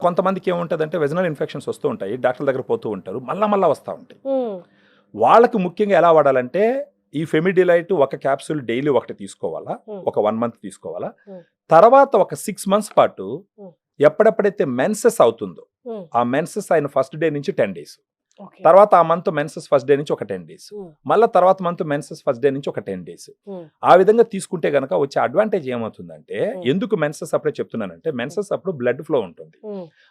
కొంతమందికి ఏముంటుందంటే vaginal infections వస్తూ ఉంటాయి, డాక్టర్ దగ్గర పోతూ ఉంటారు, మళ్ళా వస్తూ ఉంటాయి. వాళ్ళకి ముఖ్యంగా ఎలా వాడాలంటే ఈ ఫెమిడిలైట్ ఒక క్యాప్సూల్ డైలీ ఒకటి తీసుకోవాలా, ఒక 1 మంత్ తీసుకోవాలా. తర్వాత ఒక 6 మంత్స్ పాటు ఎప్పుడెప్పుడైతే మెన్సెస్ అవుతుందో ఆ మెన్సెస్ అయిన ఫస్ట్ డే నుంచి 10 డేస్, తర్వాత ఆ మంత్ మెన్సెస్ ఫస్ట్ డే నుంచి ఒక 10 డేస్, మళ్ళీ తర్వాత మంత్ మెన్సెస్ ఫస్ట్ డే నుంచి ఒక 10 డేస్. ఆ విధంగా తీసుకుంటే గనక వచ్చే అడ్వాంటేజ్ ఏమవుతుందంటే, ఎందుకు మెన్సెస్ అప్పుడే చెప్తున్నానంటే, మెన్సెస్ అప్పుడు బ్లడ్ ఫ్లో ఉంటుంది.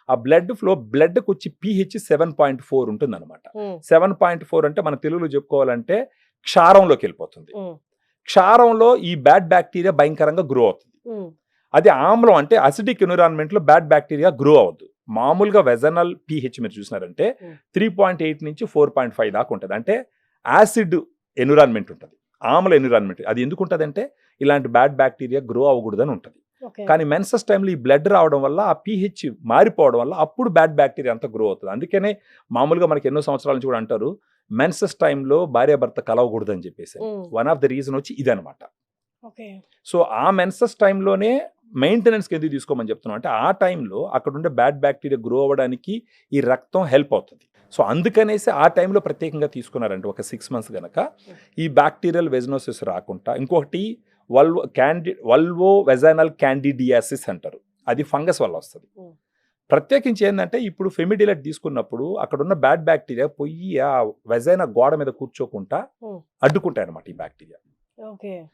ఆ బ్లడ్ ఫ్లో బ్లడ్కి వచ్చి pH 7.4 ఉంటుంది అనమాట. 7.4 అంటే మన తెలుగులో చెప్పుకోవాలంటే క్షారంలోకి వెళ్ళిపోతుంది. క్షారంలో ఈ బ్యాడ్ బ్యాక్టీరియా భయంకరంగా గ్రో అవుతుంది. అది ఆమ్లం అంటే అసిడిక్ ఎన్విరాన్మెంట్ లో బ్యాడ్ బ్యాక్టీరియా గ్రో అవ్వద్దు. మామూలుగా వెజనల్ pH మీరు చూసినారంటే 3.8 నుంచి 4.5 దాకా ఉంటుంది. అంటే యాసిడ్ ఎన్విరాన్మెంట్ ఉంటుంది, ఆమ్ల ఎన్విరాన్మెంట్. అది ఎందుకు ఉంటుంది అంటే ఇలాంటి బ్యాడ్ బ్యాక్టీరియా గ్రో అవ్వకూడదని ఉంటుంది. కానీ మెన్సెస్ టైంలో ఈ బ్లడ్ రావడం వల్ల ఆ pH మారిపోవడం వల్ల అప్పుడు బ్యాడ్ బ్యాక్టీరియా అంతా గ్రో అవుతుంది. అందుకనే మామూలుగా మనకి ఎన్నో సంవత్సరాల నుంచి కూడా అంటారు మెన్సెస్ టైంలో భార్యాభర్త కలవకూడదు అని చెప్పేసి. వన్ ఆఫ్ ద రీజన్ వచ్చి ఇదనమాట. సో ఆ మెన్సెస్ టైంలోనే మెయింటెనెన్స్కి ఎందుకు తీసుకోమని చెప్తున్నాం అంటే, ఆ టైంలో అక్కడ ఉండే బ్యాడ్ బ్యాక్టీరియా గ్రో అవ్వడానికి ఈ రక్తం హెల్ప్ అవుతుంది. సో అందుకనేసి ఆ టైంలో ప్రత్యేకంగా తీసుకున్నారంటే ఒక 6 మంత్స్ కనుక ఈ బ్యాక్టీరియల్ వెజనోసిస్ రాకుండా. ఇంకొకటి వల్వో వెజైనల్ క్యాండిడియాసిస్ అంటారు, అది ఫంగస్ వల్ల వస్తుంది. ప్రత్యేకించి ఏంటంటే ఇప్పుడు ఫెమిడిలైట్ తీసుకున్నప్పుడు అక్కడ ఉన్న బ్యాడ్ బ్యాక్టీరియా పోయి ఆ వెజైనా గోడ మీద కూర్చోకుండా అడ్డుకుంటాయి అనమాట ఈ బ్యాక్టీరియా.